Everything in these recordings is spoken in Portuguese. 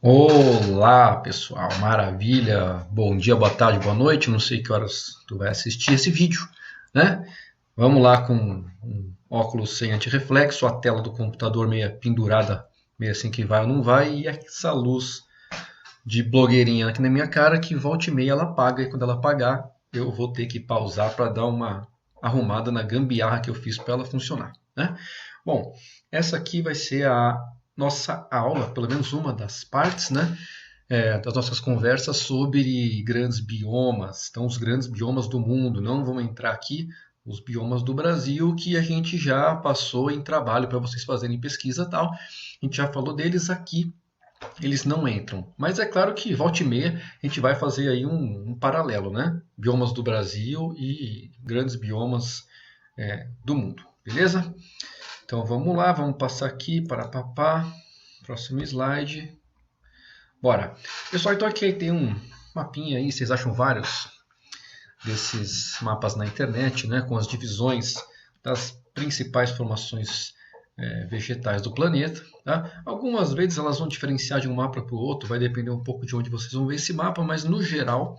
Olá, pessoal, maravilha. Bom dia, boa tarde, boa noite. Não sei que horas tu vai assistir esse vídeo, né? Vamos lá com um óculos sem antirreflexo, a tela do computador meia pendurada, meio assim que vai ou não vai, e essa luz de blogueirinha aqui na minha cara que volta e meia ela apaga, e quando ela apagar, eu vou ter que pausar para dar uma arrumada na gambiarra que eu fiz para ela funcionar, né? Bom, essa aqui vai ser a nossa aula, pelo menos uma das partes, né? Das nossas conversas sobre grandes biomas, então os grandes biomas do mundo. Não vamos entrar aqui os biomas do Brasil que a gente já passou em trabalho para vocês fazerem pesquisa e tal. A gente já falou deles aqui, eles não entram. Mas é claro que volta e meia a gente vai fazer aí um paralelo, né? Biomas do Brasil e grandes biomas do mundo, beleza? Então vamos lá, vamos passar aqui para papá. Próximo slide. Bora. Pessoal, então aqui tem um mapinha aí, vocês acham vários desses mapas na internet, né? Com as divisões das principais formações vegetais do planeta. Tá? Algumas vezes elas vão diferenciar de um mapa para o outro, vai depender um pouco de onde vocês vão ver esse mapa, mas no geral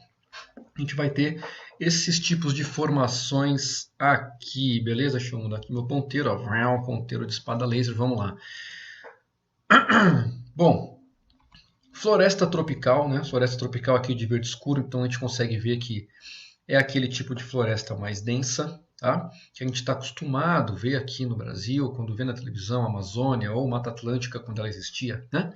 a gente vai ter esses tipos de formações aqui, beleza? Deixa eu mudar aqui meu ponteiro, ó, ponteiro de espada laser, vamos lá. Bom, floresta tropical, né? Floresta tropical aqui de verde escuro, então a gente consegue ver que é aquele tipo de floresta mais densa, tá? Que a gente está acostumado a ver aqui no Brasil, quando vê na televisão Amazônia ou Mata Atlântica quando ela existia, né?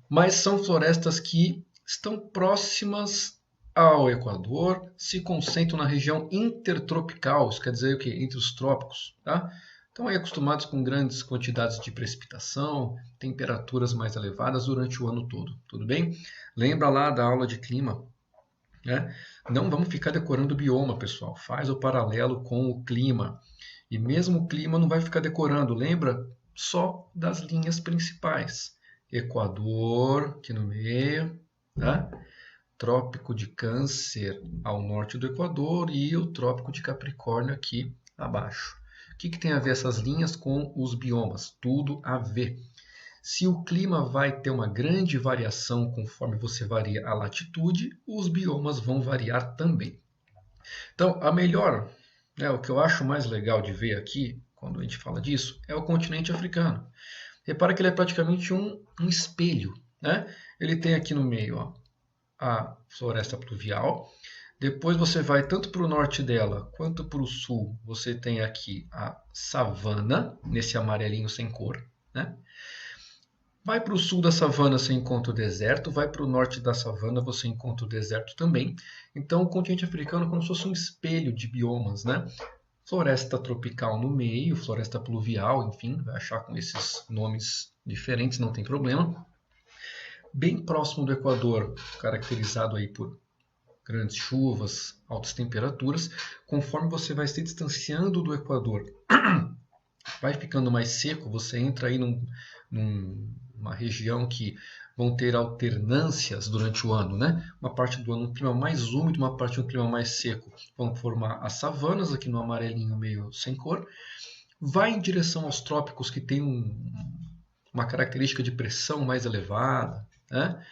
Mas são florestas que estão próximas ao Equador, se concentram na região intertropical, isso quer dizer o quê? Entre os trópicos, tá? Estão aí acostumados com grandes quantidades de precipitação, temperaturas mais elevadas durante o ano todo, tudo bem? Lembra lá da aula de clima, né? Não vamos ficar decorando o bioma, pessoal. Faz o paralelo com o clima. E mesmo o clima não vai ficar decorando. Lembra só das linhas principais. Equador, aqui no meio, tá? Trópico de Câncer ao norte do Equador e o Trópico de Capricórnio aqui abaixo. O que tem a ver essas linhas com os biomas? Tudo a ver. Se o clima vai ter uma grande variação conforme você varia a latitude, os biomas vão variar também. Então, o que eu acho mais legal de ver aqui, quando a gente fala disso, é o continente africano. Repara que ele é praticamente um espelho, né? Ele tem aqui no meio, ó, a floresta pluvial. Depois você vai tanto para o norte dela quanto para o sul. Você tem aqui a savana, nesse amarelinho sem cor, né? Vai para o sul da savana, você encontra o deserto. Vai para o norte da savana, você encontra o deserto também. Então, o continente africano é como se fosse um espelho de biomas, né? Floresta tropical no meio, floresta pluvial, enfim, vai achar com esses nomes diferentes, não tem problema. Bem próximo do Equador, caracterizado aí por grandes chuvas, altas temperaturas. Conforme você vai se distanciando do Equador, vai ficando mais seco, você entra aí numa região que vão ter alternâncias durante o ano, né? Uma parte do ano um clima mais úmido, uma parte um clima mais seco. Vão formar as savanas, aqui no amarelinho meio sem cor. Vai em direção aos trópicos, que tem uma característica de pressão mais elevada, né?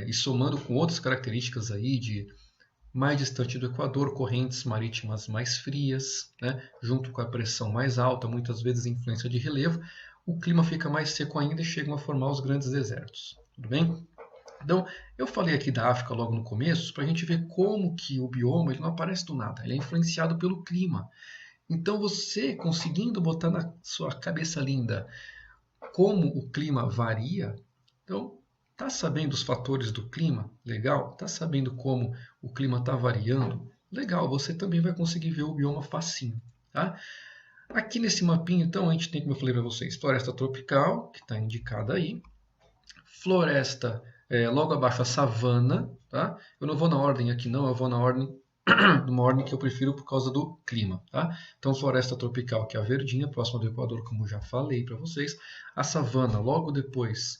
E somando com outras características aí de mais distante do Equador, correntes marítimas mais frias, né? Junto com a pressão mais alta, muitas vezes influência de relevo, o clima fica mais seco ainda e chegam a formar os grandes desertos. Tudo bem? Então, eu falei aqui da África logo no começo, para a gente ver como que o bioma ele não aparece do nada, ele é influenciado pelo clima. Então, você conseguindo botar na sua cabeça linda como o clima varia, então tá sabendo os fatores do clima? Legal. Tá sabendo como o clima está variando? Legal, você também vai conseguir ver o bioma facinho, tá? Aqui nesse mapinha, então, a gente tem, como eu falei para vocês, floresta tropical, que está indicada aí, floresta, logo abaixo a savana, tá? Eu não vou na ordem aqui não, eu vou na ordem numa ordem que eu prefiro por causa do clima, tá? Então, floresta tropical, que é a verdinha, próxima do Equador, como já falei para vocês. A savana, logo depois,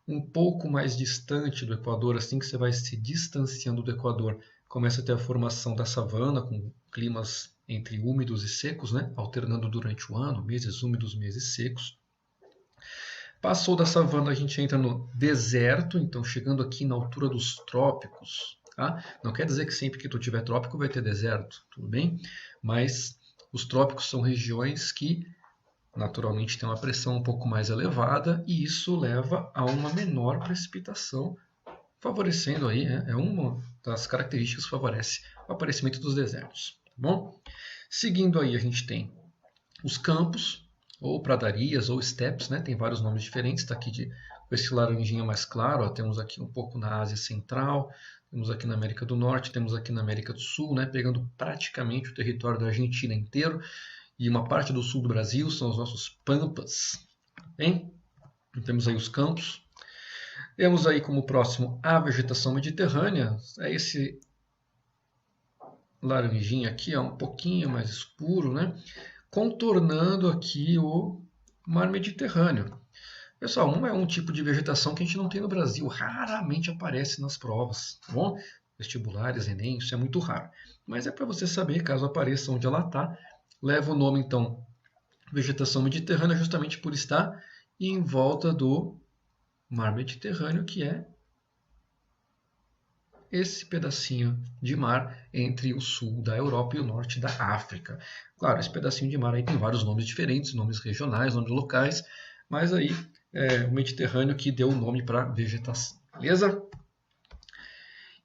um pouco mais distante do Equador, assim que você vai se distanciando do Equador, começa a ter a formação da savana, com climas entre úmidos e secos, né? Alternando durante o ano, meses úmidos, meses secos. Passou da savana, a gente entra no deserto, então chegando aqui na altura dos trópicos. Tá? Não quer dizer que sempre que tu tiver trópico vai ter deserto, tudo bem? Mas os trópicos são regiões que naturalmente têm uma pressão um pouco mais elevada e isso leva a uma menor precipitação, favorecendo aí, é uma das características que favorece o aparecimento dos desertos. Tá bom? Seguindo aí, a gente tem os campos, ou pradarias, ou steppes, né? Tem vários nomes diferentes, está aqui com esse laranjinha mais claro, ó, temos aqui um pouco na Ásia Central, temos aqui na América do Norte, temos aqui na América do Sul, né? Pegando praticamente o território da Argentina inteiro, e uma parte do sul do Brasil, são os nossos pampas, bem? Temos aí os campos. Temos aí como próximo a vegetação mediterrânea, é esse laranjinha aqui, é um pouquinho mais escuro, né? Contornando aqui o mar Mediterrâneo. Pessoal, é um tipo de vegetação que a gente não tem no Brasil, raramente aparece nas provas, tá bom? Vestibulares, Enem, isso é muito raro. Mas é para você saber, caso apareça onde ela está, leva o nome então vegetação mediterrânea justamente por estar em volta do mar Mediterrâneo, que é esse pedacinho de mar entre o sul da Europa e o norte da África. Claro, esse pedacinho de mar aí tem vários nomes diferentes, nomes regionais, nomes locais, mas aí é o Mediterrâneo que deu o nome para a vegetação, beleza?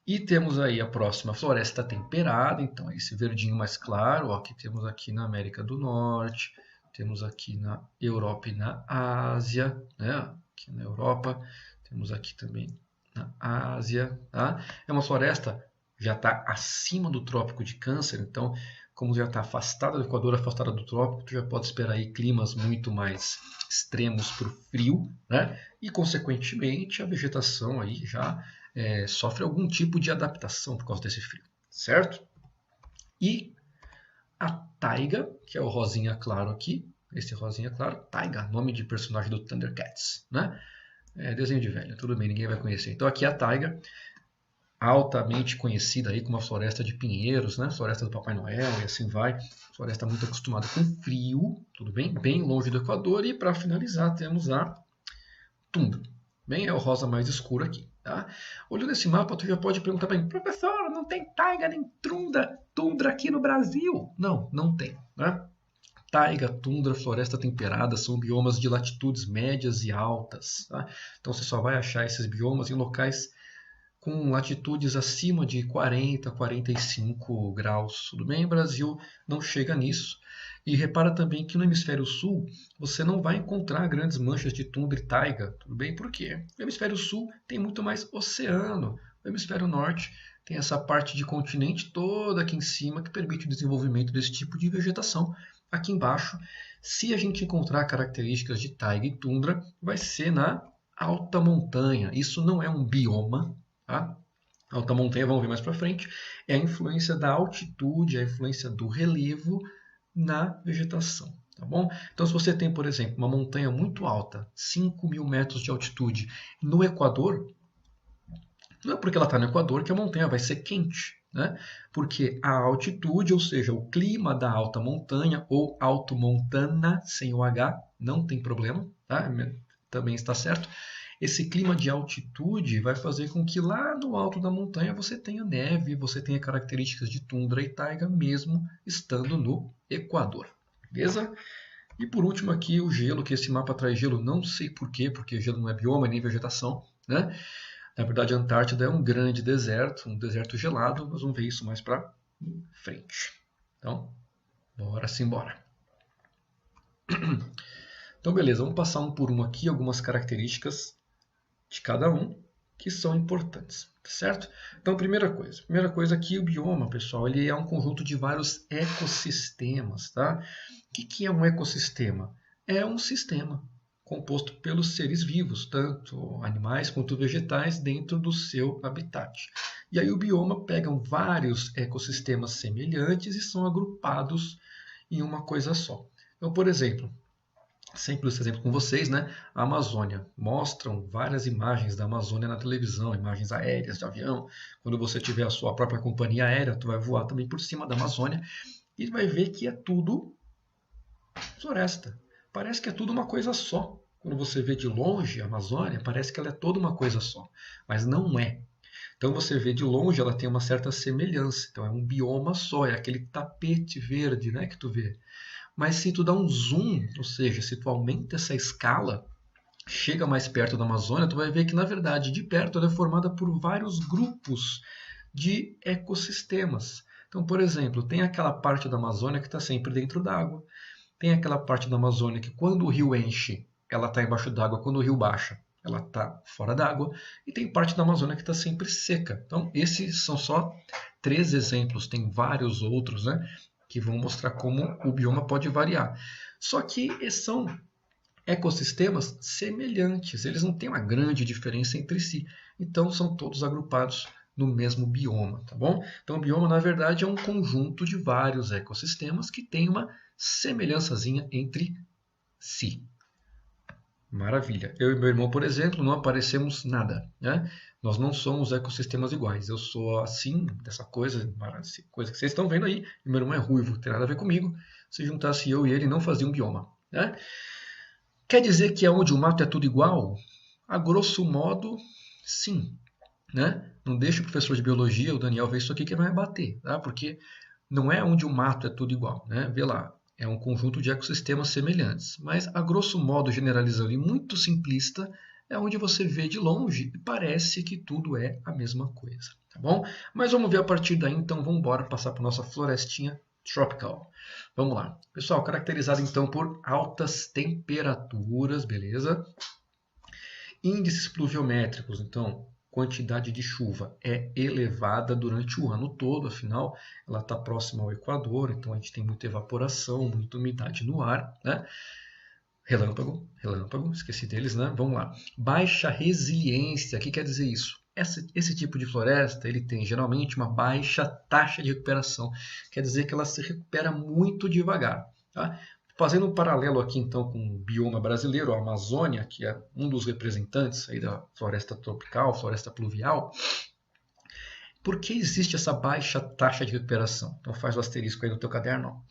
E temos aí a próxima floresta temperada, então esse verdinho mais claro, ó, que temos aqui na América do Norte, temos aqui na Europa e na Ásia, né? Aqui na Europa, temos aqui também na Ásia, tá? É uma floresta já está acima do trópico de Câncer, então como já está afastada do Equador, afastada do trópico, tu já pode esperar aí climas muito mais extremos para o frio, né? E consequentemente a vegetação aí já sofre algum tipo de adaptação por causa desse frio, certo? E a taiga, que é o rosinha claro aqui, esse rosinha claro, taiga, nome de personagem do Thundercats, né? Desenho de velho, tudo bem, ninguém vai conhecer. Então aqui é a taiga, altamente conhecida aí como a floresta de pinheiros, né? Floresta do Papai Noel e assim vai. Floresta muito acostumada com frio, tudo bem? Bem longe do Equador. E para finalizar temos a tundra. Bem, é o rosa mais escuro aqui, tá? Olhando esse mapa, tu já pode perguntar para mim, professor, não tem taiga nem tundra aqui no Brasil? Não, não tem, né? Taiga, tundra, floresta temperada são biomas de latitudes médias e altas. Tá? Então você só vai achar esses biomas em locais com latitudes acima de 40, 45 graus. Tudo bem? O Brasil não chega nisso. E repara também que no hemisfério sul você não vai encontrar grandes manchas de tundra e taiga. Tudo bem? Por quê? O hemisfério sul tem muito mais oceano. O hemisfério norte tem essa parte de continente toda aqui em cima que permite o desenvolvimento desse tipo de vegetação. Aqui embaixo, se a gente encontrar características de taiga e tundra, vai ser na alta montanha. Isso não é um bioma, tá? Alta montanha, vamos ver mais para frente, é a influência da altitude, a influência do relevo na vegetação, tá bom? Então, se você tem, por exemplo, uma montanha muito alta, 5.000 metros de altitude, no Equador, não é porque ela está no Equador que a montanha vai ser quente, né? Porque a altitude, ou seja, o clima da alta montanha, ou altomontana, sem o H, não tem problema, tá? Também está certo. Esse clima de altitude vai fazer com que lá no alto da montanha você tenha neve, você tenha características de tundra e taiga, mesmo estando no Equador, beleza? E por último aqui o gelo, que esse mapa traz gelo, não sei porquê, porque gelo não é bioma nem vegetação, né? Na verdade, a Antártida é um grande deserto, um deserto gelado. Nós vamos ver isso mais para frente. Então, bora simbora. Então, beleza, vamos passar um por um aqui, algumas características de cada um que são importantes, tá certo? Então, primeira coisa aqui, o bioma, pessoal, ele é um conjunto de vários ecossistemas, tá? O que é um ecossistema? É um sistema composto pelos seres vivos, tanto animais quanto vegetais, dentro do seu habitat. E aí o bioma pega vários ecossistemas semelhantes e são agrupados em uma coisa só. Então, por exemplo, sempre esse exemplo com vocês, né? A Amazônia. Mostram várias imagens da Amazônia na televisão, imagens aéreas de avião. Quando você tiver a sua própria companhia aérea, tu vai voar também por cima da Amazônia e vai ver que é tudo floresta. Parece que é tudo uma coisa só. quando você vê de longe a Amazônia, parece que ela é toda uma coisa só, mas não é. Então você vê de longe, ela tem uma certa semelhança. Então é um bioma só, é aquele tapete verde, né, que tu vê. Mas se tu dá um zoom, ou seja, se tu aumenta essa escala, chega mais perto da Amazônia, tu vai ver que na verdade de perto ela é formada por vários grupos de ecossistemas. Então, por exemplo, tem aquela parte da Amazônia que está sempre dentro d'água. Tem aquela parte da Amazônia que quando o rio enche, ela está embaixo d'água, quando o rio baixa, ela está fora d'água. E tem parte da Amazônia que está sempre seca. Então, esses são só 3 exemplos, tem vários outros, né, que vão mostrar como o bioma pode variar. Só que são ecossistemas semelhantes, eles não têm uma grande diferença entre si. Então, são todos agrupados no mesmo bioma, tá bom? Então, o bioma, na verdade, é um conjunto de vários ecossistemas que tem uma semelhançazinha entre si. Maravilha. Eu e meu irmão, por exemplo, não aparecemos nada, né? Nós não somos ecossistemas iguais. Eu sou assim, dessa coisa que vocês estão vendo aí, e meu irmão é ruivo, não tem nada a ver comigo. Se juntasse eu e ele, não fazia um bioma, né? Quer dizer que onde o mato é tudo igual? A grosso modo, sim, né? Não deixa o professor de biologia, o Daniel, ver isso aqui que vai bater, tá? Porque não é onde o mato é tudo igual, né? Vê lá, é um conjunto de ecossistemas semelhantes. Mas, a grosso modo, generalizando e muito simplista, é onde você vê de longe e parece que tudo é a mesma coisa, tá bom? Mas vamos ver a partir daí, então vamos embora passar para nossa florestinha tropical. Vamos lá. Pessoal, caracterizado então por altas temperaturas, beleza? Índices pluviométricos, então, quantidade de chuva é elevada durante o ano todo, afinal, ela está próxima ao Equador, então a gente tem muita evaporação, muita umidade no ar, né? Relâmpago, esqueci deles, né? Vamos lá. Baixa resiliência, o que quer dizer isso? Esse tipo de floresta ele tem geralmente uma baixa taxa de recuperação, quer dizer que ela se recupera muito devagar. Tá? Fazendo um paralelo aqui então com o bioma brasileiro, a Amazônia, que é um dos representantes aí da floresta tropical, floresta pluvial, por que existe essa baixa taxa de recuperação? Então faz o asterisco aí no teu caderno.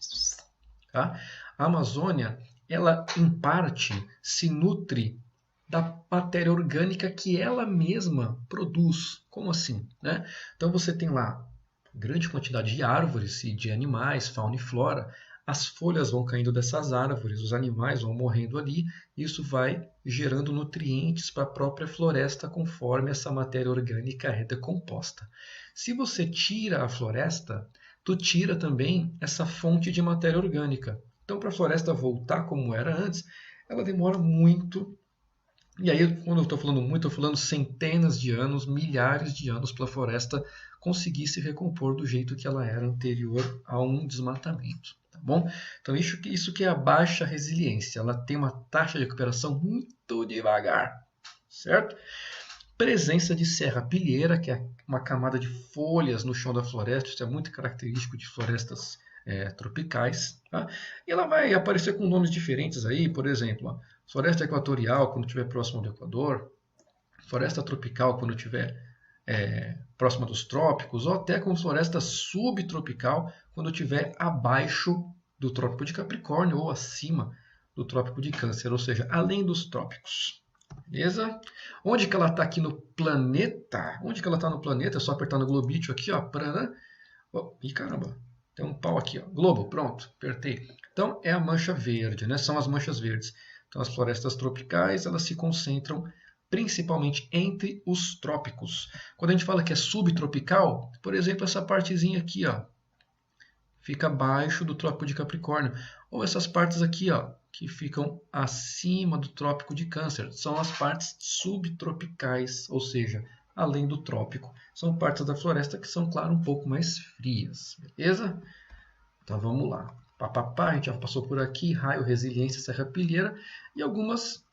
Tá? A Amazônia, ela em parte se nutre da matéria orgânica que ela mesma produz. Como assim? Né? Então você tem lá grande quantidade de árvores e de animais, fauna e flora. As folhas vão caindo dessas árvores, os animais vão morrendo ali, e isso vai gerando nutrientes para a própria floresta conforme essa matéria orgânica é decomposta. Se você tira a floresta, tu tira também essa fonte de matéria orgânica. Então, para a floresta voltar como era antes, ela demora muito. E aí, quando eu estou falando muito, estou falando centenas de anos, milhares de anos para a floresta conseguir se recompor do jeito que ela era anterior a um desmatamento. Tá bom? Então, isso que é a baixa resiliência. Ela tem uma taxa de recuperação muito devagar. Certo? Presença de serrapilheira, que é uma camada de folhas no chão da floresta. Isso é muito característico de florestas tropicais. Tá? E ela vai aparecer com nomes diferentes aí, por exemplo, ó, floresta equatorial quando estiver próximo do Equador, floresta tropical quando estiver próxima dos trópicos, ou até com floresta subtropical quando estiver abaixo do Trópico de Capricórnio ou acima do Trópico de Câncer, ou seja, além dos trópicos. Beleza? Onde que ela está aqui no planeta? Onde que ela está no planeta? É só apertar no globite aqui, ó. Ih, caramba. Tem um pau aqui, ó. Globo, pronto, apertei. Então, é a mancha verde, né? São as manchas verdes. Então, as florestas tropicais, elas se concentram principalmente entre os trópicos. Quando a gente fala que é subtropical, por exemplo, essa partezinha aqui, ó, fica abaixo do Trópico de Capricórnio. Ou essas partes aqui, ó, que ficam acima do Trópico de Câncer. São as partes subtropicais, ou seja, além do trópico. São partes da floresta que são, claro, um pouco mais frias. Beleza? Então vamos lá. Papapá, a gente já passou por aqui, raio, resiliência, serrapilheira e algumas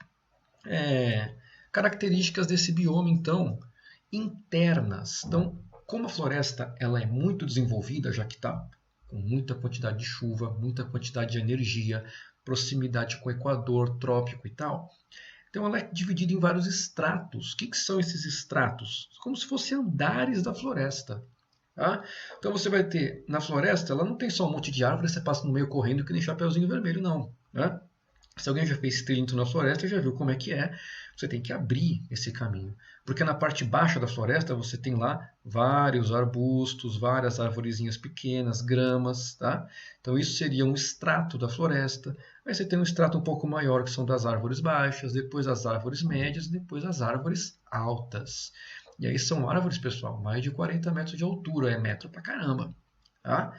características desse bioma, então, internas. Então, como a floresta ela é muito desenvolvida, já que está com muita quantidade de chuva, muita quantidade de energia, proximidade com o Equador, trópico e tal, então ela é dividida em vários estratos. O que são esses estratos? Como se fossem andares da floresta. Tá? Então você vai ter, na floresta, ela não tem só um monte de árvore, você passa no meio correndo que nem Chapeuzinho Vermelho, não. Né? Se alguém já fez trilha na floresta, já viu como é que é. Você tem que abrir esse caminho. Porque na parte baixa da floresta você tem lá vários arbustos, várias arvorezinhas pequenas, gramas, tá? Então isso seria um extrato da floresta. Aí você tem um extrato um pouco maior, que são das árvores baixas, depois as árvores médias, depois as árvores altas. E aí são árvores, pessoal, mais de 40 metros de altura, é metro pra caramba, tá?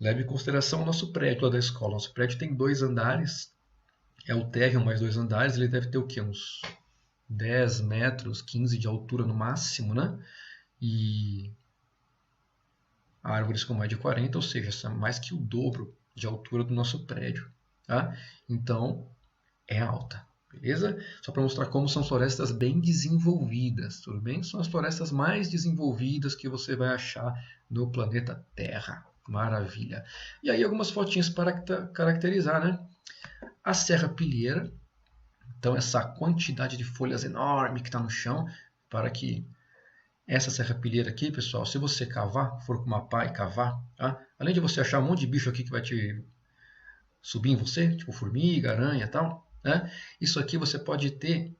Leve em consideração o nosso prédio lá da escola. Nosso prédio tem 2 andares, é o térreo mais 2 andares, ele deve ter o quê? Uns 10 metros, 15 de altura no máximo, né? E árvores com mais de 40, ou seja, mais que o dobro de altura do nosso prédio, tá? Então, é alta, beleza? Só para mostrar como são florestas bem desenvolvidas, tudo bem? São as florestas mais desenvolvidas que você vai achar no planeta Terra. Maravilha. E aí algumas fotinhas para caracterizar, né? A serrapilheira, então essa quantidade de folhas enorme que está no chão, para que essa serrapilheira aqui, pessoal, se você cavar, for com uma pá e cavar, tá? Além de você achar um monte de bicho aqui que vai te subir em você, tipo formiga, aranha e tal, né? Isso aqui você pode ter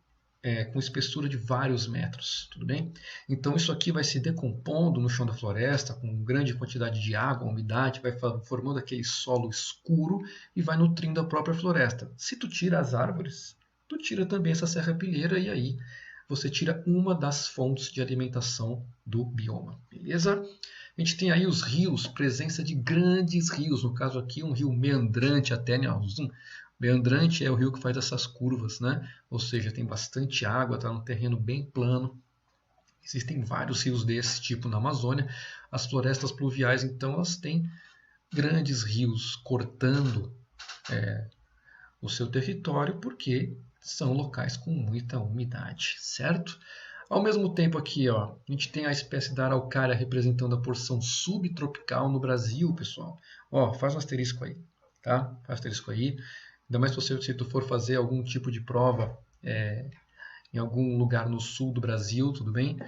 com espessura de vários metros, tudo bem? Então isso aqui vai se decompondo no chão da floresta com grande quantidade de água, umidade, vai formando aquele solo escuro e vai nutrindo a própria floresta. Se tu tira as árvores, tu tira também essa serrapilheira e aí você tira uma das fontes de alimentação do bioma, beleza? A gente tem aí os rios, presença de grandes rios, no caso aqui um rio meandrante até, né? Meandrante é o rio que faz essas curvas, né? Ou seja, tem bastante água, está num terreno bem plano. Existem vários rios desse tipo na Amazônia. As florestas pluviais, então, elas têm grandes rios cortando o seu território porque são locais com muita umidade, certo? Ao mesmo tempo aqui, ó, a gente tem a espécie da araucária representando a porção subtropical no Brasil, pessoal. Ó, faz um asterisco aí, tá? Faz um asterisco aí. Ainda mais se tu for fazer algum tipo de prova em algum lugar no sul do Brasil, tudo bem?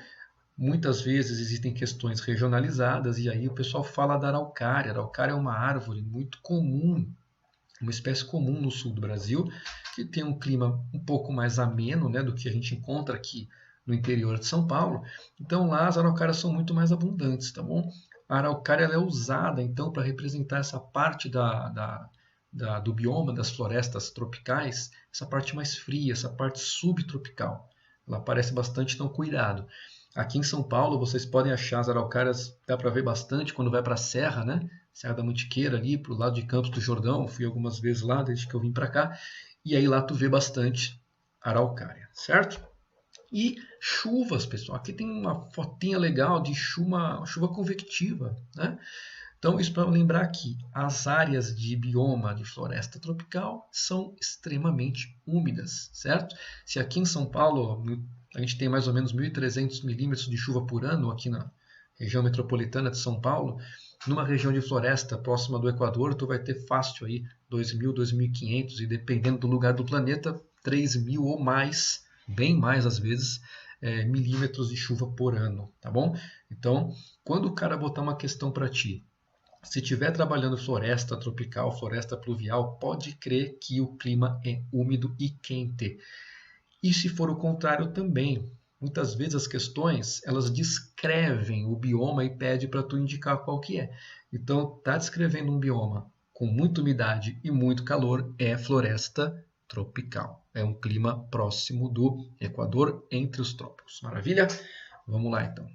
Muitas vezes existem questões regionalizadas e aí o pessoal fala da araucária. A araucária é uma árvore muito comum, uma espécie comum no sul do Brasil, que tem um clima um pouco mais ameno, né, do que a gente encontra aqui no interior de São Paulo. Então lá as araucárias são muito mais abundantes, tá bom? A araucária ela é usada então para representar essa parte do bioma das florestas tropicais, essa parte mais fria, essa parte subtropical. Ela aparece bastante, então cuidado. Aqui em São Paulo vocês podem achar as araucárias, dá para ver bastante quando vai para a Serra, né? Serra da Mantiqueira ali, para o lado de Campos do Jordão, fui algumas vezes lá desde que eu vim para cá, e aí lá tu vê bastante araucária, certo? E chuvas, pessoal, aqui tem uma fotinha legal de chuva convectiva, né? Então, isso para lembrar que as áreas de bioma de floresta tropical são extremamente úmidas, certo? Se aqui em São Paulo a gente tem mais ou menos 1.300 milímetros de chuva por ano, aqui na região metropolitana de São Paulo, numa região de floresta próxima do Equador, tu vai ter fácil aí 2.000, 2.500 e dependendo do lugar do planeta, 3.000 ou mais, bem mais às vezes, milímetros de chuva por ano, tá bom? Então, quando o cara botar uma questão para ti, se estiver trabalhando floresta tropical, floresta pluvial, pode crer que o clima é úmido e quente. E se for o contrário também. Muitas vezes as questões, elas descrevem o bioma e pede para tu indicar qual que é. Então, tá descrevendo um bioma com muita umidade e muito calor, é floresta tropical. É um clima próximo do Equador, entre os trópicos. Maravilha? Vamos lá, então.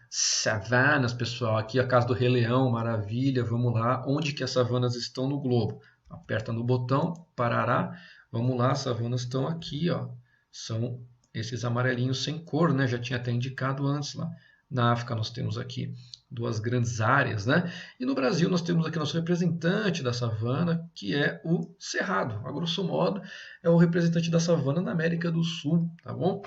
Savanas, pessoal, aqui a casa do Rei Leão, maravilha, vamos lá. Onde que as savanas estão no globo? Aperta no botão, parará. Vamos lá, as savanas estão aqui, ó. São esses amarelinhos sem cor, né? Já tinha até indicado antes lá. Na África nós temos aqui 2 grandes áreas, né? E no Brasil nós temos aqui nosso representante da savana, que é o cerrado. A grosso modo, é o representante da savana na América do Sul, tá bom?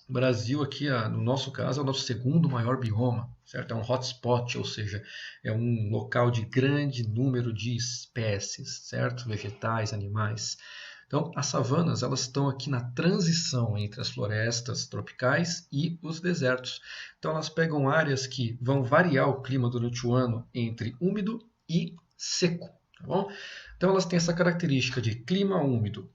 O Brasil aqui, no nosso caso, é o nosso segundo maior bioma, certo? É um hotspot, ou seja, é um local de grande número de espécies, certo? Vegetais, animais. Então, as savanas, elas estão aqui na transição entre as florestas tropicais e os desertos. Então, elas pegam áreas que vão variar o clima durante o ano entre úmido e seco. Tá bom? Então elas têm essa característica de clima úmido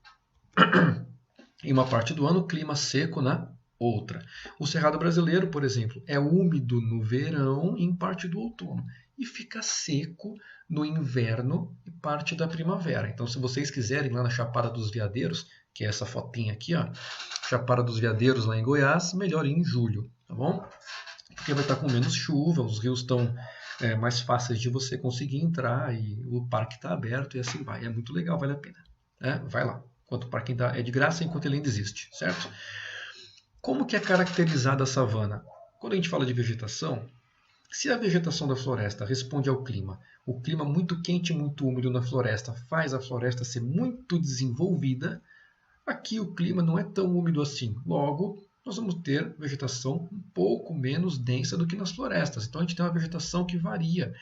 em uma parte do ano, clima seco na outra. O Cerrado brasileiro, por exemplo, é úmido no verão e em parte do outono e fica seco no inverno e parte da primavera. Então, se vocês quiserem lá na Chapada dos Veadeiros, que é essa fotinha aqui, ó, Chapada dos Veadeiros lá em Goiás, melhor ir em julho, tá bom? Porque vai estar com menos chuva, os rios estão mais fáceis de você conseguir entrar e o parque está aberto e assim vai. É muito legal, vale a pena. Vai lá, enquanto o parque é de graça, enquanto ele ainda existe, certo? Como que é caracterizada a savana? Quando a gente fala de vegetação, se a vegetação da floresta responde ao clima, o clima muito quente e muito úmido na floresta faz a floresta ser muito desenvolvida, aqui o clima não é tão úmido assim. Logo, nós vamos ter vegetação um pouco menos densa do que nas florestas. Então a gente tem uma vegetação que varia.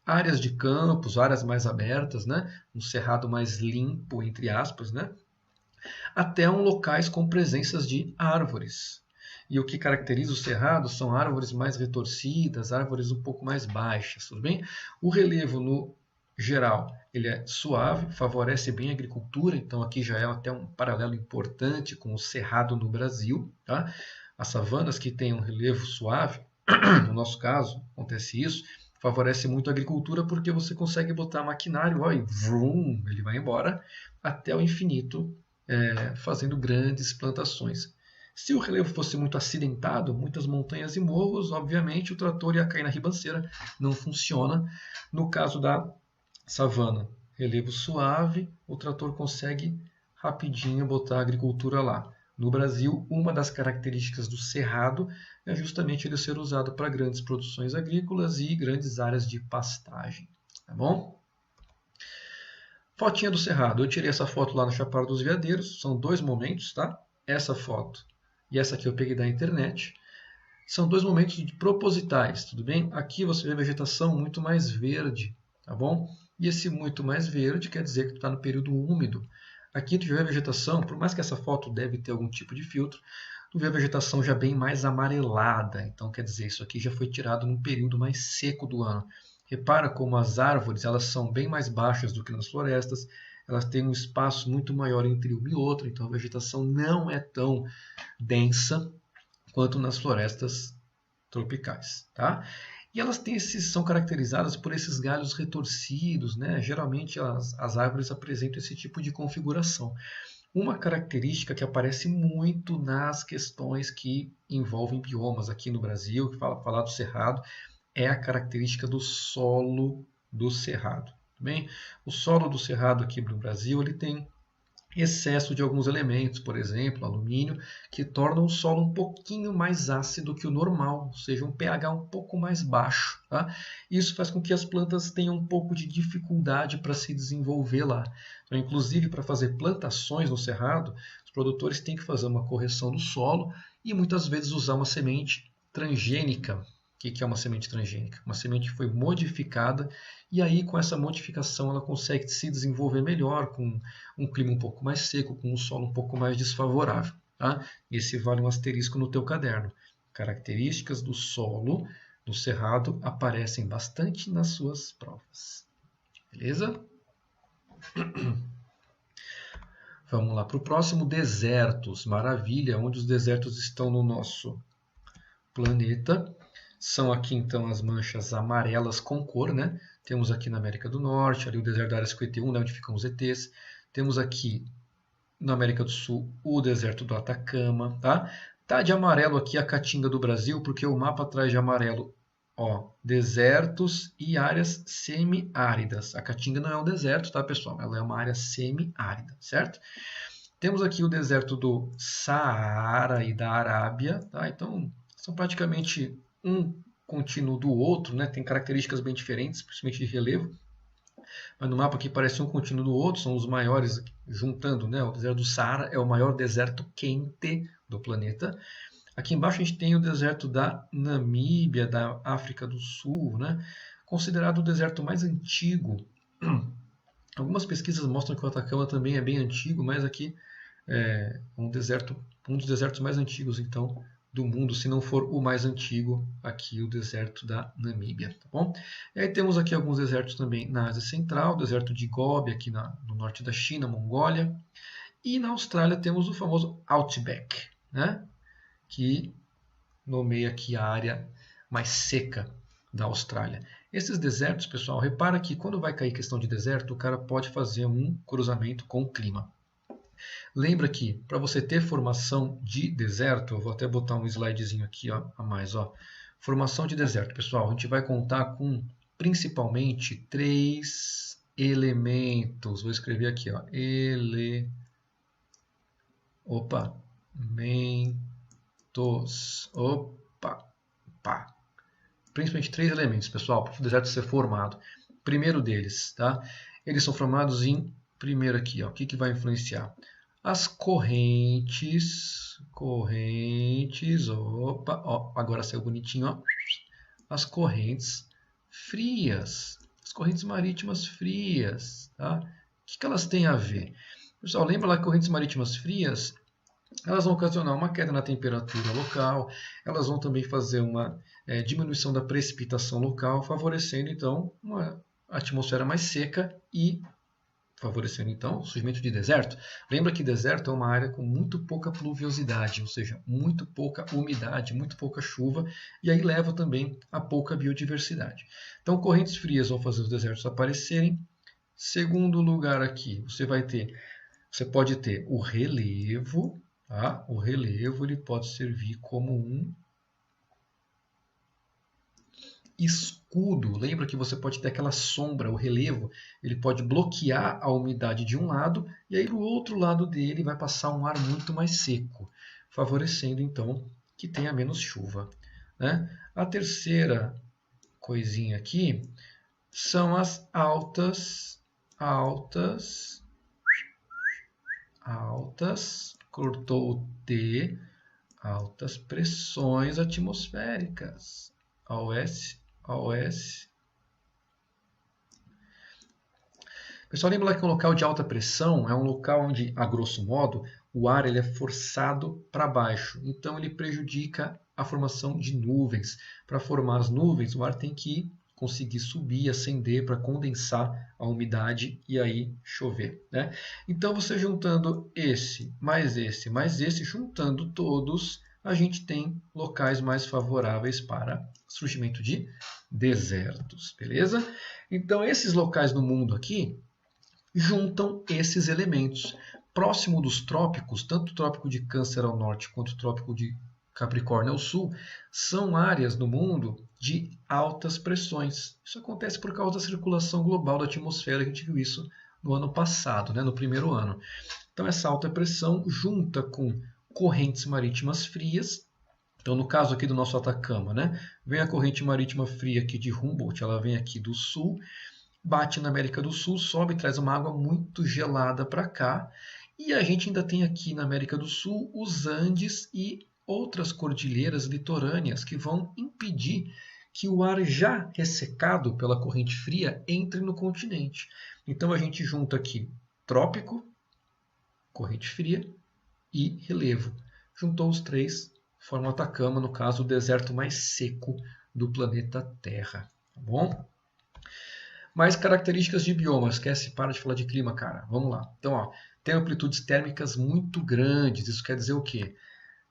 Áreas de campos, áreas mais abertas, né? Um cerrado mais limpo, entre aspas, né? Até locais com presenças de árvores. E o que caracteriza o cerrado são árvores mais retorcidas, árvores um pouco mais baixas, tudo bem? O relevo, no geral, ele é suave, favorece bem a agricultura, então aqui já é até um paralelo importante com o cerrado no Brasil, tá? As savanas que têm um relevo suave, no nosso caso, acontece isso, favorece muito a agricultura porque você consegue botar maquinário, ó, e vrum, ele vai embora até o infinito, fazendo grandes plantações. Se o relevo fosse muito acidentado, muitas montanhas e morros, obviamente o trator ia cair na ribanceira, não funciona. No caso da savana, relevo suave, o trator consegue rapidinho botar a agricultura lá. No Brasil, uma das características do cerrado é justamente ele ser usado para grandes produções agrícolas e grandes áreas de pastagem. Tá bom? Fotinha do cerrado. Eu tirei essa foto lá na Chapada dos Veadeiros. São dois momentos, tá? Essa foto e essa aqui eu peguei da internet. São dois momentos propositais, tudo bem? Aqui você vê a vegetação muito mais verde, tá bom? E esse muito mais verde quer dizer que está no período úmido. Aqui tu vê a vegetação, por mais que essa foto deve ter algum tipo de filtro, tu vê a vegetação já bem mais amarelada. Então quer dizer, isso aqui já foi tirado num período mais seco do ano. Repara como as árvores elas são bem mais baixas do que nas florestas, elas têm um espaço muito maior entre uma e outra, então a vegetação não é tão densa quanto nas florestas tropicais, tá? E elas são caracterizadas por esses galhos retorcidos, né? Geralmente as árvores apresentam esse tipo de configuração. Uma característica que aparece muito nas questões que envolvem biomas aqui no Brasil, que falar do cerrado, é a característica do solo do cerrado. Bem, o solo do cerrado aqui no Brasil ele tem excesso de alguns elementos, por exemplo, alumínio, que tornam o solo um pouquinho mais ácido que o normal, ou seja, um pH um pouco mais baixo. Tá? Isso faz com que as plantas tenham um pouco de dificuldade para se desenvolver lá. Então, inclusive, para fazer plantações no cerrado, os produtores têm que fazer uma correção do solo e muitas vezes usar uma semente transgênica. O que é uma semente transgênica? Uma semente que foi modificada e aí com essa modificação ela consegue se desenvolver melhor, com um clima um pouco mais seco, com um solo um pouco mais desfavorável. Tá? Esse vale um asterisco no teu caderno. Características do solo do cerrado aparecem bastante nas suas provas. Beleza? Vamos lá para o próximo, desertos. Maravilha, onde os desertos estão no nosso planeta. São aqui então as manchas amarelas com cor, né? Temos aqui na América do Norte, ali o deserto da área 51, né, onde ficam os ETs. Temos aqui na América do Sul o deserto do Atacama, tá? Tá de amarelo aqui a Caatinga do Brasil, porque o mapa traz de amarelo, ó, desertos e áreas semiáridas. A Caatinga não é um deserto, tá, pessoal? Ela é uma área semiárida, certo? Temos aqui o deserto do Saara e da Arábia, tá? Então, são praticamente um contínuo do outro, né? Tem características bem diferentes, principalmente de relevo. Mas no mapa aqui parece um contínuo do outro, são os maiores, juntando, né? O deserto do Saara é o maior deserto quente do planeta. Aqui embaixo a gente tem o deserto da Namíbia, da África do Sul, né? Considerado o deserto mais antigo. Algumas pesquisas mostram que o Atacama também é bem antigo, mas aqui é um dos desertos mais antigos, então, do mundo, se não for o mais antigo, aqui o deserto da Namíbia, tá bom? E aí temos aqui alguns desertos também na Ásia Central, o deserto de Gobi aqui no norte da China, Mongólia, e na Austrália temos o famoso Outback, né? Que nomeia aqui a área mais seca da Austrália. Esses desertos, pessoal, repara que quando vai cair questão de deserto, o cara pode fazer um cruzamento com o clima. Lembra que para você ter formação de deserto, eu vou até botar um slidezinho aqui ó, a mais. Ó. Formação de deserto, pessoal, a gente vai contar com principalmente 3 elementos. Vou escrever aqui, ó, mentos. Pá. Principalmente 3 elementos, pessoal, para o deserto ser formado. Primeiro deles, tá? Eles são formados em, primeiro aqui, ó, o que vai influenciar? As correntes, ó, agora saiu bonitinho, ó. As correntes frias, as correntes marítimas frias, tá? O que elas têm a ver? Pessoal, lembra lá que correntes marítimas frias, elas vão ocasionar uma queda na temperatura local, elas vão também fazer uma diminuição da precipitação local, favorecendo então uma atmosfera mais seca e favorecendo então o surgimento de deserto. Lembra que deserto é uma área com muito pouca pluviosidade, ou seja, muito pouca umidade, muito pouca chuva, e aí leva também a pouca biodiversidade. Então, correntes frias vão fazer os desertos aparecerem. Segundo lugar aqui, você pode ter o relevo, tá? O relevo ele pode servir como um escudo. Lembra que você pode ter aquela sombra, o relevo, ele pode bloquear a umidade de um lado e aí do outro lado dele vai passar um ar muito mais seco, favorecendo então que tenha menos chuva, né? A terceira coisinha aqui são as altas, cortou o T, altas pressões atmosféricas, AOS. Pessoal, lembra lá que um local de alta pressão é um local onde, a grosso modo, o ar ele é forçado para baixo. Então, ele prejudica a formação de nuvens. Para formar as nuvens, o ar tem que conseguir subir, ascender para condensar a umidade e aí chover, né? Então, você juntando esse, juntando todos, a gente tem locais mais favoráveis para surgimento de desertos, beleza? Então, esses locais no mundo aqui juntam esses elementos. Próximo dos trópicos, tanto o trópico de Câncer ao norte quanto o trópico de Capricórnio ao sul, são áreas no mundo de altas pressões. Isso acontece por causa da circulação global da atmosfera, a gente viu isso no ano passado, né, no primeiro ano. Então, essa alta pressão junta com correntes marítimas frias. Então, no caso aqui do nosso Atacama, né, vem a corrente marítima fria aqui de Humboldt, ela vem aqui do sul, bate na América do Sul, sobe e traz uma água muito gelada para cá. E a gente ainda tem aqui na América do Sul os Andes e outras cordilheiras litorâneas que vão impedir que o ar já ressecado pela corrente fria entre no continente. Então a gente junta aqui trópico, corrente fria e relevo. Juntou os três, forma o Atacama, no caso o deserto mais seco do planeta Terra. Tá bom? Mais características de bioma. Esquece, para de falar de clima, cara. Vamos lá. Então, ó, tem amplitudes térmicas muito grandes. Isso quer dizer o quê?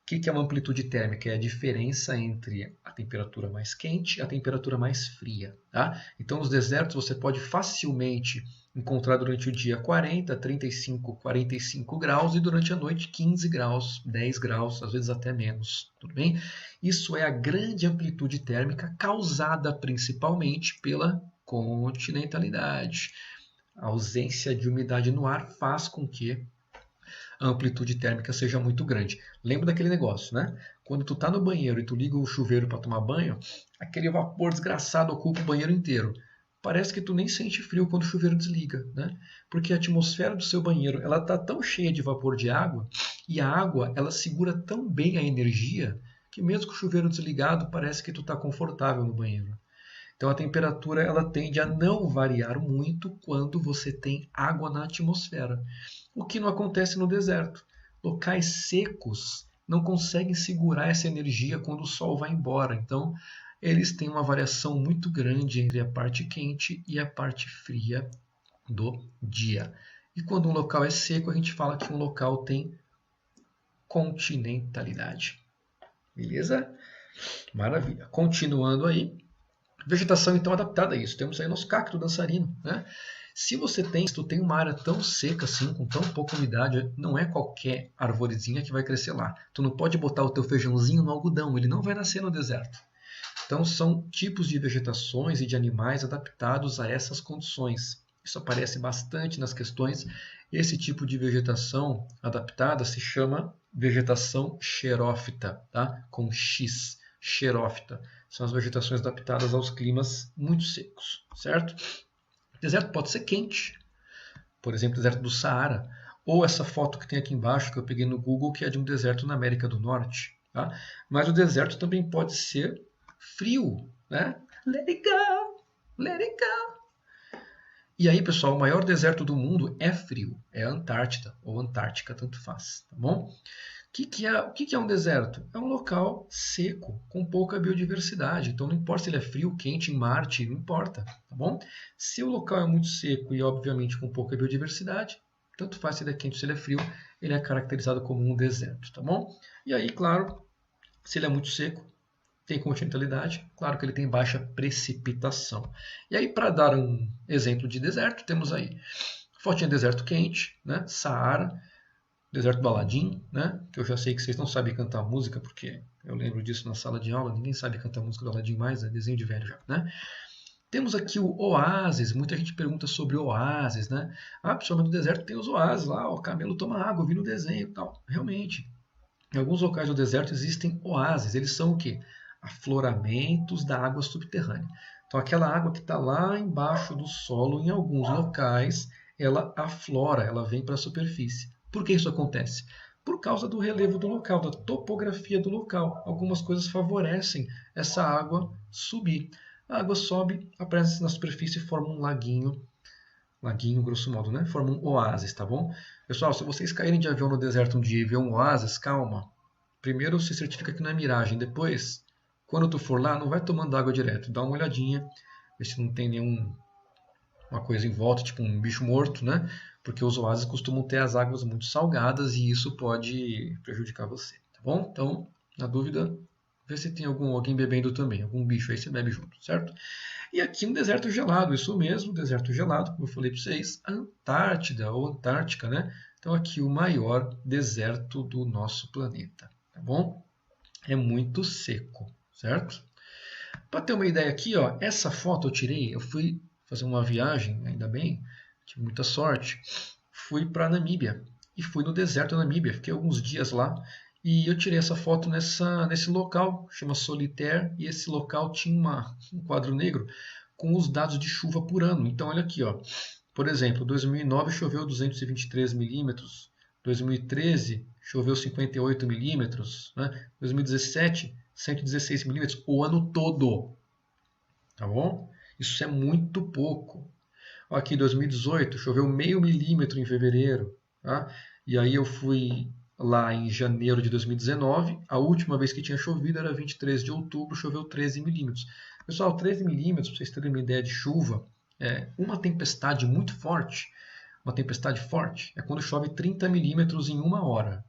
O que é uma amplitude térmica? É a diferença entre a temperatura mais quente e a temperatura mais fria. Tá? Então, nos desertos, você pode facilmente encontrar durante o dia 40, 35, 45 graus e durante a noite 15 graus, 10 graus, às vezes até menos. Tudo bem? Isso é a grande amplitude térmica causada principalmente pela continentalidade. A ausência de umidade no ar faz com que a amplitude térmica seja muito grande. Lembra daquele negócio, né? Quando tu tá no banheiro e tu liga o chuveiro para tomar banho, aquele vapor desgraçado ocupa o banheiro inteiro. Parece que tu nem sente frio quando o chuveiro desliga, né? Porque a atmosfera do seu banheiro, ela tá tão cheia de vapor de água e a água, ela segura tão bem a energia que mesmo com o chuveiro desligado, parece que tu tá confortável no banheiro. Então a temperatura ela tende a não variar muito quando você tem água na atmosfera, o que não acontece no deserto. Locais secos não conseguem segurar essa energia quando o Sol vai embora. Então, eles têm uma variação muito grande entre a parte quente e a parte fria do dia. E quando um local é seco, a gente fala que um local tem continentalidade. Beleza? Maravilha. Continuando aí. Vegetação, então, adaptada a isso. Temos aí nosso cacto dançarino, né? Se tu tem uma área tão seca assim, com tão pouca umidade, não é qualquer arvorezinha que vai crescer lá. Tu não pode botar o teu feijãozinho no algodão, ele não vai nascer no deserto. Então são tipos de vegetações e de animais adaptados a essas condições. Isso aparece bastante nas questões. Esse tipo de vegetação adaptada se chama vegetação xerófita, tá? Com X, xerófita. São as vegetações adaptadas aos climas muito secos, certo? O deserto pode ser quente, por exemplo, o deserto do Saara, ou essa foto que tem aqui embaixo, que eu peguei no Google, que é de um deserto na América do Norte. Tá? Mas o deserto também pode ser frio, né? Let it go, let it go. E aí, pessoal, o maior deserto do mundo é frio, é a Antártida, ou Antártica, tanto faz, tá bom? O que é um deserto? É um local seco, com pouca biodiversidade. Então não importa se ele é frio, quente, em Marte, não importa, tá bom? Se o local é muito seco e obviamente com pouca biodiversidade, tanto faz se ele é quente ou se ele é frio, ele é caracterizado como um deserto, tá bom? E aí, claro, se ele é muito seco, tem continentalidade, claro que ele tem baixa precipitação. E aí, para dar um exemplo de deserto, temos aí fotinha deserto quente, né? Saara, deserto do Aladim, né? Que eu já sei que vocês não sabem cantar música, porque eu lembro disso na sala de aula, ninguém sabe cantar música do Aladim mais, é desenho de velho já, né? Temos aqui o oásis, muita gente pergunta sobre oásis, né? Ah, principalmente no deserto tem os oásis lá, o camelo toma água, eu vi no desenho e tal. Realmente, em alguns locais do deserto existem oásis, eles são o quê? Afloramentos da água subterrânea. Então aquela água que está lá embaixo do solo, em alguns locais, ela aflora, ela vem para a superfície. Por que isso acontece? Por causa do relevo do local, da topografia do local. Algumas coisas favorecem essa água subir. A água sobe, aparece na superfície e forma um laguinho, grosso modo, né? Forma um oásis, tá bom? Pessoal, se vocês caírem de avião no deserto um dia e ver um oásis, calma. Primeiro se certifica que não é miragem. Depois, quando tu for lá, não vai tomando água direto. Dá uma olhadinha, vê se não tem nenhuma coisa em volta, tipo um bicho morto, né? Porque os oásis costumam ter as águas muito salgadas e isso pode prejudicar você, tá bom? Então, na dúvida, vê se tem alguém bebendo também, algum bicho aí você bebe junto, certo? E aqui um deserto gelado, isso mesmo, deserto gelado, como eu falei para vocês, Antártida ou Antártica, né? Então aqui o maior deserto do nosso planeta, tá bom? É muito seco, certo? Para ter uma ideia aqui, ó, essa foto eu tirei, eu fui fazer uma viagem, ainda bem, tive muita sorte, fui para Namíbia e fui no deserto da Namíbia, fiquei alguns dias lá e eu tirei essa foto nesse local, chama Solitaire, e esse local tinha um quadro negro com os dados de chuva por ano. Então olha aqui, ó, por exemplo, 2009 choveu 223 milímetros, 2013 choveu 58 milímetros, né? 2017 116 milímetros o ano todo, tá bom? Isso é muito pouco. Aqui 2018 choveu meio milímetro em fevereiro, tá? E aí eu fui lá em janeiro de 2019, a última vez que tinha chovido era 23 de outubro, choveu 13 milímetros. Pessoal, 13 milímetros, para vocês terem uma ideia de chuva, é uma tempestade muito forte. Uma tempestade forte é quando chove 30 milímetros em uma hora.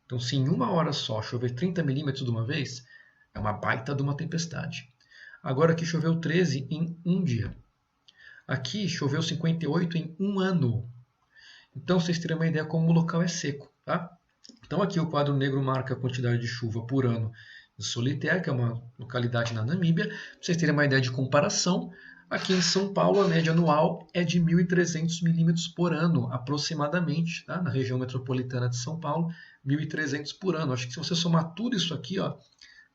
Então, se em uma hora só chover 30 milímetros de uma vez, é uma baita de uma tempestade. Agora aqui choveu 13 em um dia. Aqui choveu 58 em um ano. Então, vocês terem uma ideia como o local é seco. Tá? Então, aqui o quadro negro marca a quantidade de chuva por ano em Solitaire, que é uma localidade na Namíbia. Para vocês terem uma ideia de comparação, aqui em São Paulo a média anual é de 1.300 milímetros por ano, aproximadamente, tá? Na região metropolitana de São Paulo, 1.300 por ano. Acho que se você somar tudo isso aqui, ó,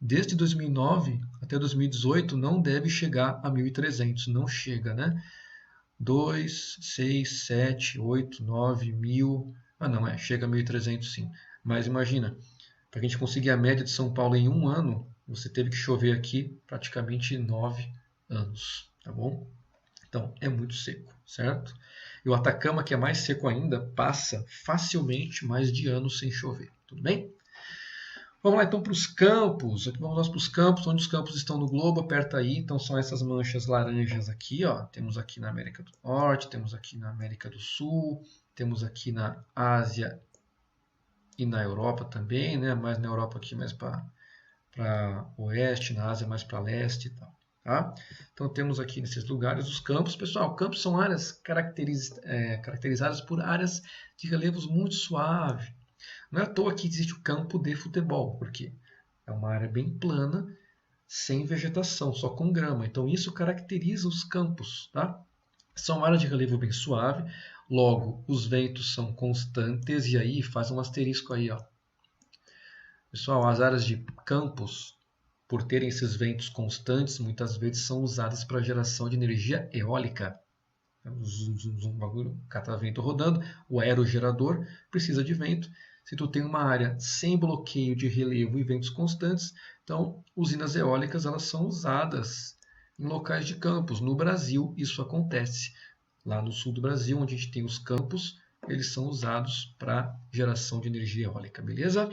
desde 2009 até 2018, não deve chegar a 1.300, não chega, né? 2, 6, 7, 8, 9, 1.000... Ah, não, chega a 1.300 sim. Mas imagina, para a gente conseguir a média de São Paulo em um ano, você teve que chover aqui praticamente 9 anos, tá bom? Então, é muito seco, certo? E o Atacama, que é mais seco ainda, passa facilmente mais de anos sem chover, tudo bem? Vamos lá então para os campos. Aqui vamos nós para os campos, onde os campos estão no globo, aperta aí. Então são essas manchas laranjas aqui, ó. Temos aqui na América do Norte, temos aqui na América do Sul, temos aqui na Ásia e na Europa também, né? Mais na Europa aqui, mais para oeste, na Ásia mais para leste e tal. Tá? Então temos aqui nesses lugares os campos. Pessoal, campos são áreas caracterizadas por áreas de relevos muito suaves. Não é à toa que existe o campo de futebol, porque é uma área bem plana, sem vegetação, só com grama. Então isso caracteriza os campos. Tá? São áreas de relevo bem suave, logo os ventos são constantes, e aí faz um asterisco aí, ó. Pessoal, as áreas de campos, por terem esses ventos constantes, muitas vezes são usadas para geração de energia eólica. Um bagulho, catavento rodando, o aerogerador precisa de vento. Se tu tem uma área sem bloqueio de relevo e ventos constantes, então usinas eólicas elas são usadas em locais de campos. No Brasil isso acontece. Lá no sul do Brasil, onde a gente tem os campos, eles são usados para geração de energia eólica, beleza?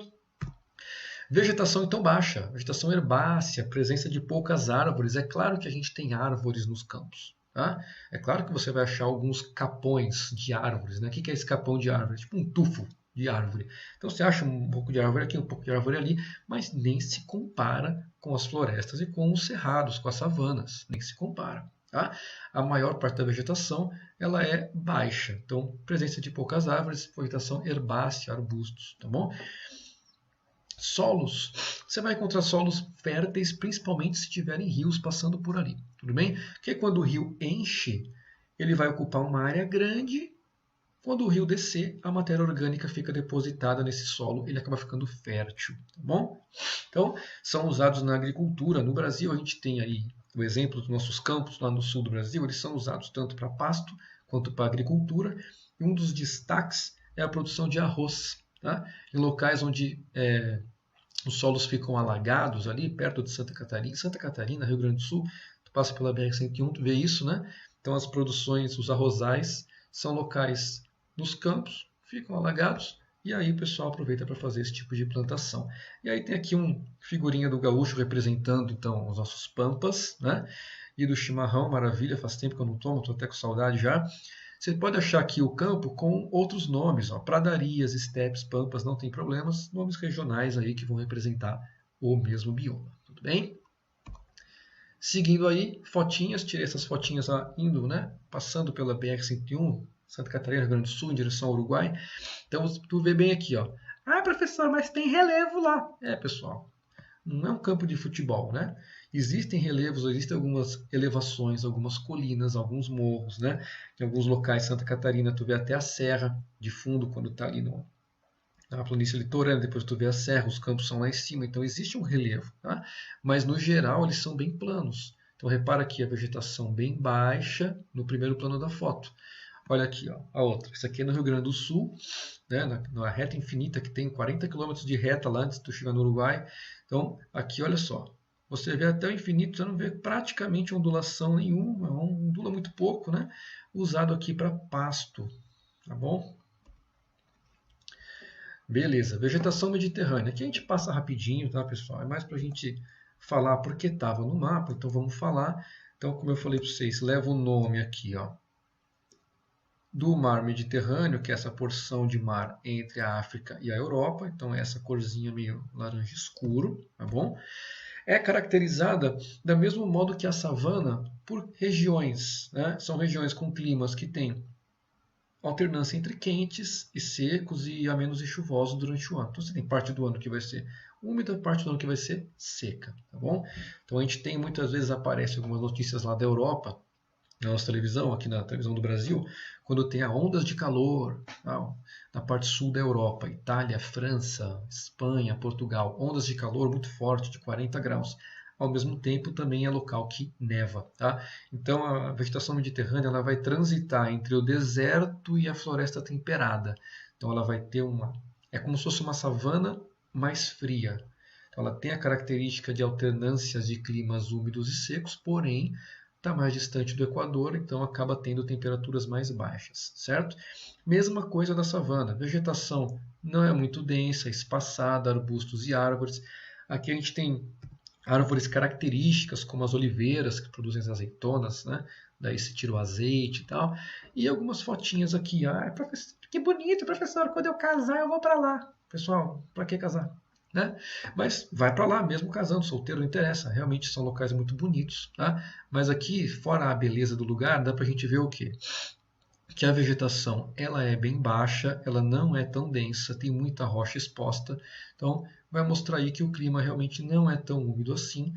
Vegetação então baixa, vegetação herbácea, presença de poucas árvores. É claro que a gente tem árvores nos campos. Tá? É claro que você vai achar alguns capões de árvores. Né? O que é esse capão de árvore? É tipo um tufo de árvore. Então você acha um pouco de árvore aqui, um pouco de árvore ali, mas nem se compara com as florestas e com os cerrados, com as savanas. Nem se compara. Tá? A maior parte da vegetação ela é baixa. Então, presença de poucas árvores, vegetação herbácea, arbustos. Tá bom? Solos, você vai encontrar solos férteis, principalmente se tiverem rios passando por ali, tudo bem? Porque quando o rio enche, ele vai ocupar uma área grande. Quando o rio descer, a matéria orgânica fica depositada nesse solo, ele acaba ficando fértil, tá bom? Então, são usados na agricultura. No Brasil, a gente tem aí o exemplo dos nossos campos lá no sul do Brasil, eles são usados tanto para pasto quanto para agricultura. E um dos destaques é a produção de arroz. Tá? Em locais onde os solos ficam alagados ali, perto de Santa Catarina, Rio Grande do Sul, tu passa pela BR-101, tu vê isso, né? Então as produções, os arrozais, são locais nos campos, ficam alagados, e aí o pessoal aproveita para fazer esse tipo de plantação. E aí tem aqui um figurinha do gaúcho representando então os nossos pampas, né? E do chimarrão, maravilha, faz tempo que eu não tomo, estou até com saudade já. Você pode achar aqui o campo com outros nomes, ó, pradarias, estepes, pampas, não tem problemas, nomes regionais aí que vão representar o mesmo bioma, tudo bem? Seguindo aí, fotinhas, tirei essas fotinhas indo, né, passando pela BR-101, Santa Catarina, Rio Grande do Sul, em direção ao Uruguai. Então, tu vê bem aqui, ó. Ah, professor, mas tem relevo lá. É, pessoal, não é um campo de futebol, né? Existem relevos, existem algumas elevações, algumas colinas, alguns morros, né? Em alguns locais, Santa Catarina, tu vê até a serra de fundo quando está ali na planície litorânea, depois tu vê a serra, os campos são lá em cima, então existe um relevo, tá? Mas no geral eles são bem planos. Então repara aqui a vegetação bem baixa no primeiro plano da foto. Olha aqui, ó, a outra. Isso aqui é no Rio Grande do Sul, né, na reta infinita que tem 40 km de reta lá antes de tu chegar no Uruguai. Então, aqui, olha só. Você vê até o infinito, você não vê praticamente ondulação nenhuma, ondula muito pouco, né? Usado aqui para pasto, tá bom? Beleza, vegetação mediterrânea. Aqui a gente passa rapidinho, tá, pessoal? É mais para a gente falar porque estava no mapa, então vamos falar. Então, como eu falei para vocês, leva o nome aqui, ó, do mar Mediterrâneo, que é essa porção de mar entre a África e a Europa. Então, essa corzinha meio laranja escuro, tá bom? É caracterizada da mesmo modo que a savana por regiões, né? São regiões com climas que têm alternância entre quentes e secos e amenos e chuvosos durante o ano. Então você tem parte do ano que vai ser úmida, parte do ano que vai ser seca, tá bom? Então a gente tem, muitas vezes aparecem algumas notícias lá da Europa, na nossa televisão, aqui na televisão do Brasil, quando tem ondas de calor, na parte sul da Europa, Itália, França, Espanha, Portugal, ondas de calor muito forte, de 40 graus. Ao mesmo tempo, também é local que neva. Tá? Então, a vegetação mediterrânea ela vai transitar entre o deserto e a floresta temperada. Então, ela vai ter é como se fosse uma savana mais fria. Então, ela tem a característica de alternâncias de climas úmidos e secos, porém, está mais distante do Equador, então acaba tendo temperaturas mais baixas, certo? Mesma coisa da savana, vegetação não é muito densa, espaçada, arbustos e árvores. Aqui a gente tem árvores características, como as oliveiras, que produzem as azeitonas, né? Daí se tira o azeite e tal. E algumas fotinhas aqui. Ah, que bonito, professor, quando eu casar eu vou para lá. Pessoal, para que casar? Né? Mas vai para lá, mesmo casando, solteiro, não interessa. Realmente são locais muito bonitos. Tá? Mas aqui, fora a beleza do lugar, dá para a gente ver o quê? Que a vegetação ela é bem baixa, ela não é tão densa, tem muita rocha exposta. Então, vai mostrar aí que o clima realmente não é tão úmido assim,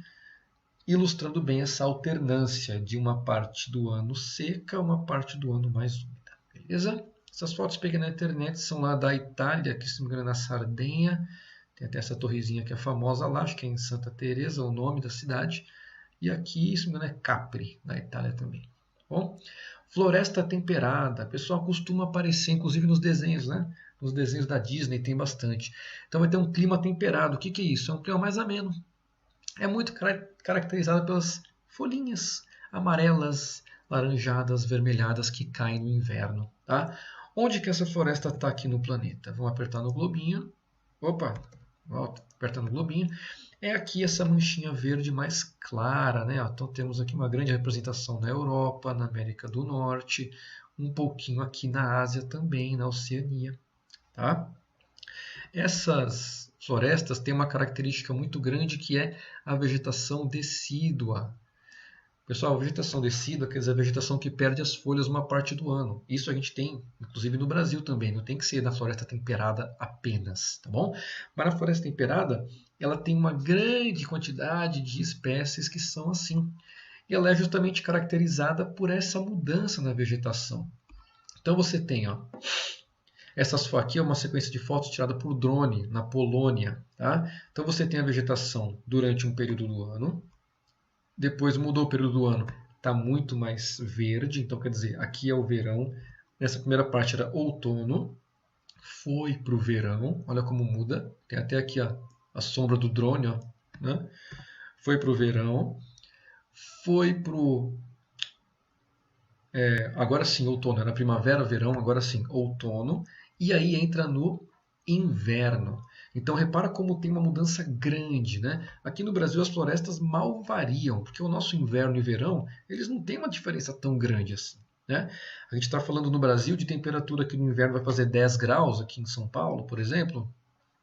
ilustrando bem essa alternância de uma parte do ano seca a uma parte do ano mais úmida. Beleza? Essas fotos peguei na internet, são lá da Itália, que se me engano é na Sardenha. Tem até essa torrezinha que é famosa lá, acho que é em Santa Teresa, o nome da cidade. E aqui, se me engano, é Capri, na Itália também. Bom, floresta temperada, o pessoal costuma aparecer, inclusive nos desenhos, né? Nos desenhos da Disney tem bastante. Então vai ter um clima temperado. O que é isso? É um clima mais ameno. É muito caracterizado pelas folhinhas amarelas, laranjadas, vermelhadas que caem no inverno. Tá? Onde que essa floresta está aqui no planeta? Vamos apertar no globinho. Opa, volta, aperta no globinho. É aqui essa manchinha verde mais clara, né? Então temos aqui uma grande representação na Europa, na América do Norte, um pouquinho aqui na Ásia também, na Oceania. Tá? Essas florestas têm uma característica muito grande que é a vegetação decídua. Pessoal, a vegetação decídua quer dizer a vegetação que perde as folhas uma parte do ano. Isso a gente tem, inclusive no Brasil também, não tem que ser na floresta temperada apenas, tá bom? Mas na floresta temperada, ela tem uma grande quantidade de espécies que são assim. E ela é justamente caracterizada por essa mudança na vegetação. Então você tem, ó, aqui é uma sequência de fotos tirada por drone na Polônia. Tá? Então você tem a vegetação durante um período do ano, depois mudou o período do ano, está muito mais verde, então quer dizer, aqui é o verão, nessa primeira parte era outono, foi para o verão, olha como muda, tem até aqui a sombra do drone, ó, né? Foi para o verão, foi para o... agora sim, outono, era primavera, verão, agora sim, outono, e aí entra no inverno. Então repara como tem uma mudança grande, né? Aqui no Brasil as florestas mal variam, porque o nosso inverno e verão, eles não têm uma diferença tão grande assim, né? A gente está falando no Brasil de temperatura que no inverno vai fazer 10 graus, aqui em São Paulo, por exemplo,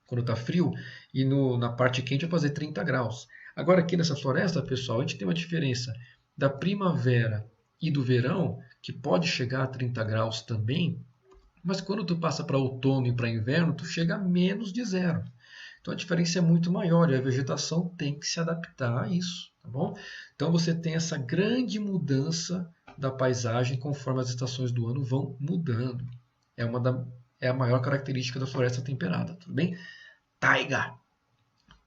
quando está frio, e na parte quente vai fazer 30 graus. Agora aqui nessa floresta, pessoal, a gente tem uma diferença da primavera e do verão, que pode chegar a 30 graus também, mas quando tu passa para outono e para inverno, tu chega a menos de zero. Então a diferença é muito maior e a vegetação tem que se adaptar a isso, tá bom? Então você tem essa grande mudança da paisagem conforme as estações do ano vão mudando. É a maior característica da floresta temperada, tudo bem? Taiga.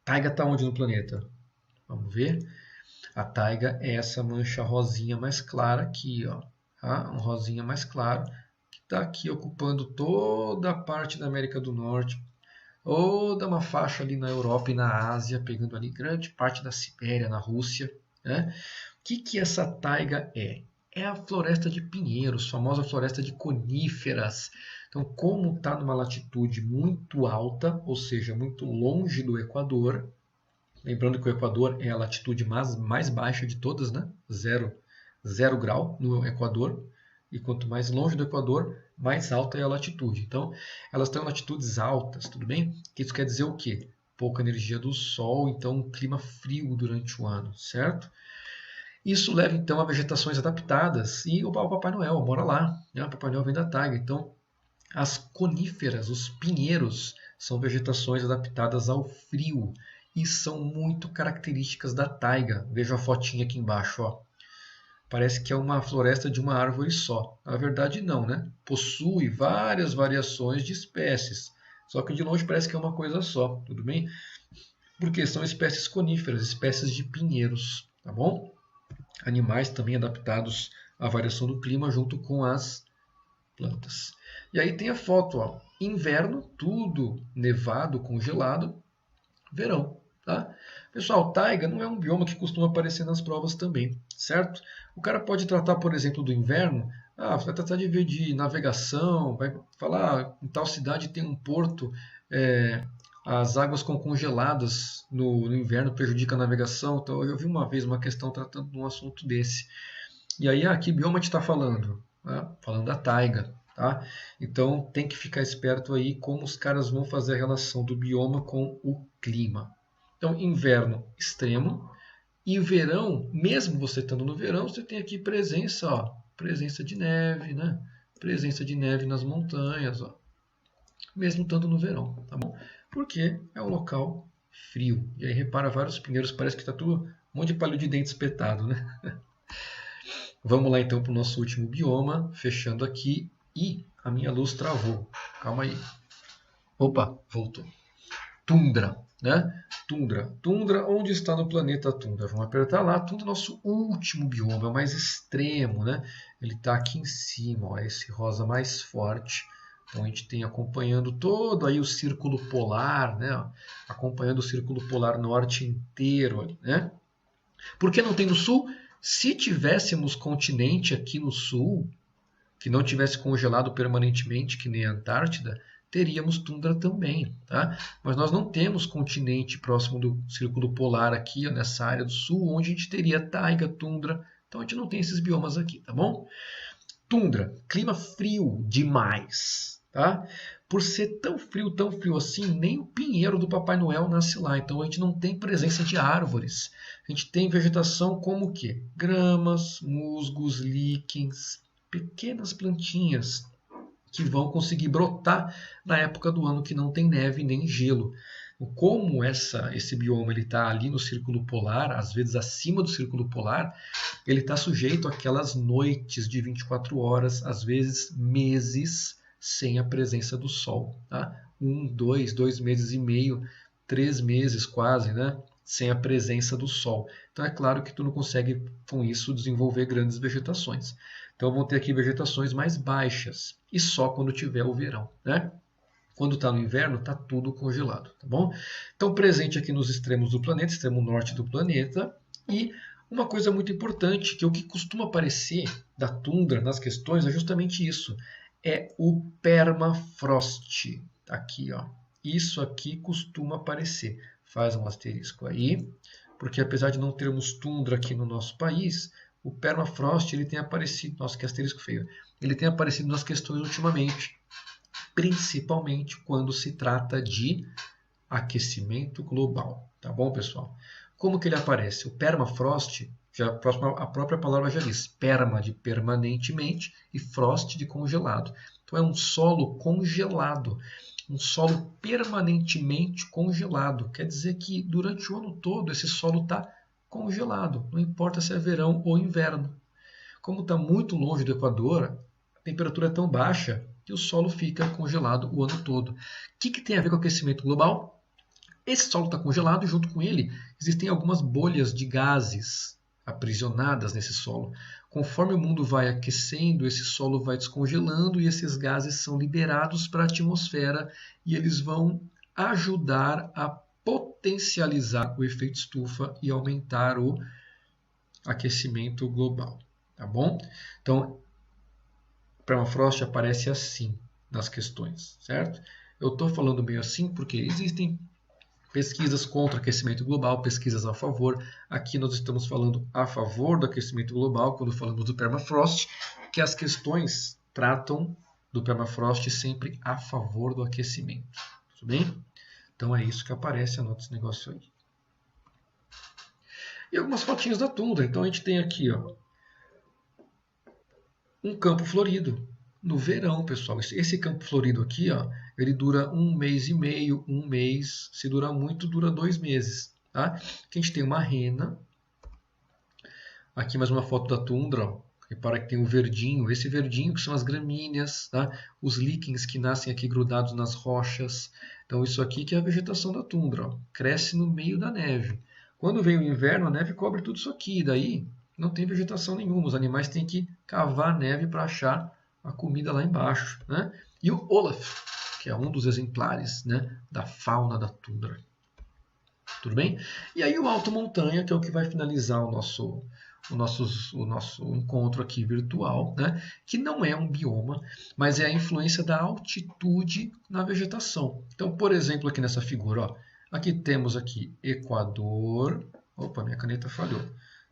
Taiga está onde no planeta? Vamos ver. A taiga é essa mancha rosinha mais clara aqui, ó. Tá? Um rosinha mais claro está aqui ocupando toda a parte da América do Norte, toda uma faixa ali na Europa e na Ásia, pegando ali grande parte da Sibéria, na Rússia. Né? O que essa taiga é? É a floresta de pinheiros, famosa floresta de coníferas. Então, como está numa latitude muito alta, ou seja, muito longe do Equador, lembrando que o Equador é a latitude mais baixa de todas, né? Zero grau no Equador. E quanto mais longe do Equador, mais alta é a latitude. Então, elas estão em latitudes altas, tudo bem? Isso quer dizer o quê? Pouca energia do Sol, então um clima frio durante o ano, certo? Isso leva então a vegetações adaptadas e o Papai Noel mora lá, né? O Papai Noel vem da taiga. Então, as coníferas, os pinheiros, são vegetações adaptadas ao frio e são muito características da taiga. Veja a fotinha aqui embaixo, ó. Parece que é uma floresta de uma árvore só. Na verdade, não, né? Possui várias variações de espécies. Só que de longe parece que é uma coisa só, tudo bem? Porque são espécies coníferas, espécies de pinheiros, tá bom? Animais também adaptados à variação do clima junto com as plantas. E aí tem a foto, ó. Inverno, tudo nevado, congelado. Verão, tá? Pessoal, taiga não é um bioma que costuma aparecer nas provas também, certo? O cara pode tratar, por exemplo, do inverno vai tratar de ver de navegação, vai falar em tal cidade tem um porto, as águas ficam congeladas no inverno, prejudica a navegação. Então eu vi uma vez uma questão tratando de um assunto desse. E aí, que bioma a gente está falando? Falando da taiga. Tá? Então tem que ficar esperto aí como os caras vão fazer a relação do bioma com o clima. Então, inverno extremo e verão, mesmo você estando no verão, você tem aqui presença de neve, né? Presença de neve nas montanhas, mesmo estando no verão, tá bom? Porque é um local frio. E aí repara vários pinheiros, parece que está tudo um monte de palho de dente espetado, né? Vamos lá então para o nosso último bioma, fechando aqui. E a minha luz travou. Calma aí. Opa, voltou. Tundra, né? Tundra, onde está no planeta Tundra? Vamos apertar lá. Tundra é o nosso último bioma, é o mais extremo, né? Ele está aqui em cima, ó, esse rosa mais forte. Então a gente tem acompanhando todo aí o círculo polar, né? Acompanhando o círculo polar norte inteiro ali, né? Por que não tem no sul? Se tivéssemos continente aqui no sul, que não tivesse congelado permanentemente, que nem a Antártida, teríamos tundra também, tá? Mas nós não temos continente próximo do círculo polar aqui, ó, nessa área do sul, onde a gente teria taiga, tundra. Então a gente não tem esses biomas aqui, tá bom? Tundra, clima frio demais, tá? Por ser tão frio assim, nem o pinheiro do Papai Noel nasce lá. Então a gente não tem presença de árvores. A gente tem vegetação como o quê? Gramas, musgos, líquens, pequenas plantinhas que vão conseguir brotar na época do ano que não tem neve nem gelo. Como esse bioma está ali no círculo polar, às vezes acima do círculo polar, ele está sujeito àquelas noites de 24 horas, às vezes meses, sem a presença do sol. Tá? 2 meses e meio, 3 meses quase, né? Sem a presença do sol. Então é claro que tu não consegue, com isso, desenvolver grandes vegetações. Então vão ter aqui vegetações mais baixas, e só quando tiver o verão, né? Quando está no inverno, está tudo congelado, tá bom? Então, presente aqui nos extremos do planeta, extremo norte do planeta, e uma coisa muito importante, que o que costuma aparecer da tundra nas questões é justamente isso, é o permafrost. Aqui, ó. Isso aqui costuma aparecer. Faz um asterisco aí, porque apesar de não termos tundra aqui no nosso país, o permafrost ele tem aparecido, nossa, que asterisco feio, ele tem aparecido nas questões ultimamente, principalmente quando se trata de aquecimento global. Tá bom, pessoal? Como que ele aparece? O permafrost, a própria palavra já diz, perma de permanentemente e frost de congelado. Então é um solo congelado, um solo permanentemente congelado. Quer dizer que durante o ano todo esse solo está congelado, não importa se é verão ou inverno. Como está muito longe do Equador, a temperatura é tão baixa que o solo fica congelado o ano todo. O que tem a ver com o aquecimento global? Esse solo está congelado e junto com ele existem algumas bolhas de gases aprisionadas nesse solo. Conforme o mundo vai aquecendo, esse solo vai descongelando e esses gases são liberados para a atmosfera e eles vão ajudar a potencializar o efeito estufa e aumentar o aquecimento global. Tá bom? Então, o permafrost aparece assim nas questões, certo? Eu estou falando meio assim porque existem pesquisas contra o aquecimento global, pesquisas a favor. Aqui nós estamos falando a favor do aquecimento global, quando falamos do permafrost, que as questões tratam do permafrost sempre a favor do aquecimento. Tudo bem? Então é isso que aparece, anota esse negócio aí. E algumas fotinhas da tundra. Então a gente tem aqui, ó, um campo florido no verão, pessoal. Esse campo florido aqui, ó, ele dura 1 mês e meio, 1 mês. Se durar muito, dura 2 meses. Tá? Aqui a gente tem uma rena. Aqui mais uma foto da tundra. Ó. Repara que tem o verdinho. Esse verdinho que são as gramíneas, tá? Os líquens que nascem aqui grudados nas rochas. Então isso aqui que é a vegetação da tundra. Ó. Cresce no meio da neve. Quando vem o inverno, a neve cobre tudo isso aqui. Daí não tem vegetação nenhuma. Os animais têm que cavar a neve para achar a comida lá embaixo. Né? E o Olaf, que é um dos exemplares, né, da fauna da tundra. Tudo bem? E aí o alto montanha, que é o que vai finalizar o nosso encontro aqui virtual, né? Que não é um bioma, mas é a influência da altitude na vegetação. Então, por exemplo, aqui nessa figura, ó, aqui temos aqui Equador. Opa, minha caneta falhou.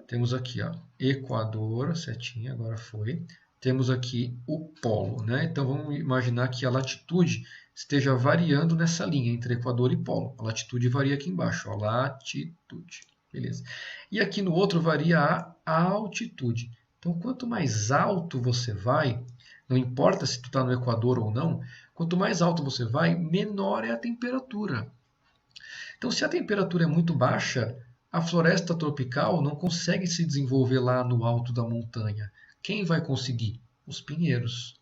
Temos aqui, ó, Equador, setinha, agora foi. Temos aqui o polo, né? Então vamos imaginar que a latitude esteja variando nessa linha entre Equador e polo. A latitude varia aqui embaixo, ó, latitude. Beleza. E aqui no outro varia a altitude. Então, quanto mais alto você vai, não importa se tu está no Equador ou não, quanto mais alto você vai, menor é a temperatura. Então, se a temperatura é muito baixa, a floresta tropical não consegue se desenvolver lá no alto da montanha. Quem vai conseguir? Os pinheiros.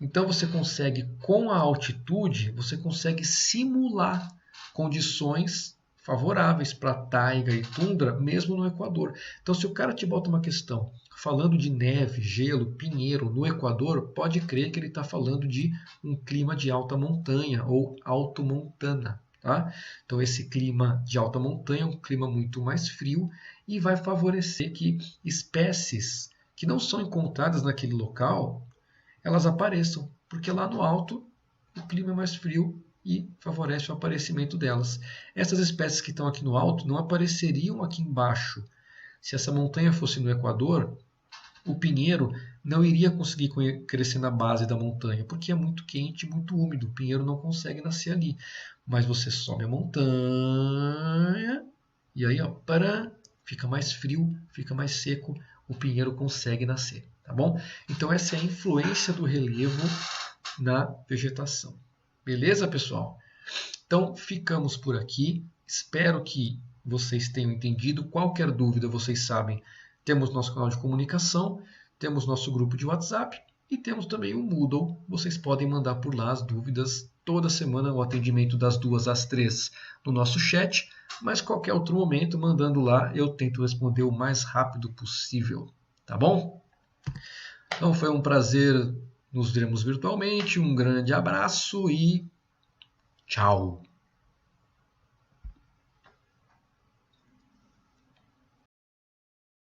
Então, você consegue, com a altitude, você consegue simular condições favoráveis para taiga e tundra, mesmo no Equador. Então, se o cara te bota uma questão falando de neve, gelo, pinheiro no Equador, pode crer que ele está falando de um clima de alta montanha ou altomontana. Tá? Então, esse clima de alta montanha é um clima muito mais frio e vai favorecer que espécies que não são encontradas naquele local, elas apareçam, porque lá no alto o clima é mais frio e favorece o aparecimento delas. Essas espécies que estão aqui no alto não apareceriam aqui embaixo. Se essa montanha fosse no Equador, o pinheiro não iria conseguir crescer na base da montanha, porque é muito quente, muito úmido. O pinheiro não consegue nascer ali. Mas você sobe a montanha e aí, ó, fica mais frio, fica mais seco, o pinheiro consegue nascer, tá bom? Então essa é a influência do relevo na vegetação. Beleza, pessoal? Então ficamos por aqui. Espero que vocês tenham entendido. Qualquer dúvida, vocês sabem, temos nosso canal de comunicação, temos nosso grupo de WhatsApp e temos também o Moodle. Vocês podem mandar por lá as dúvidas toda semana, o atendimento das 2 às 3 no nosso chat, mas qualquer outro momento, mandando lá, eu tento responder o mais rápido possível. Tá bom? Então foi um prazer, nos vermos virtualmente, um grande abraço e tchau!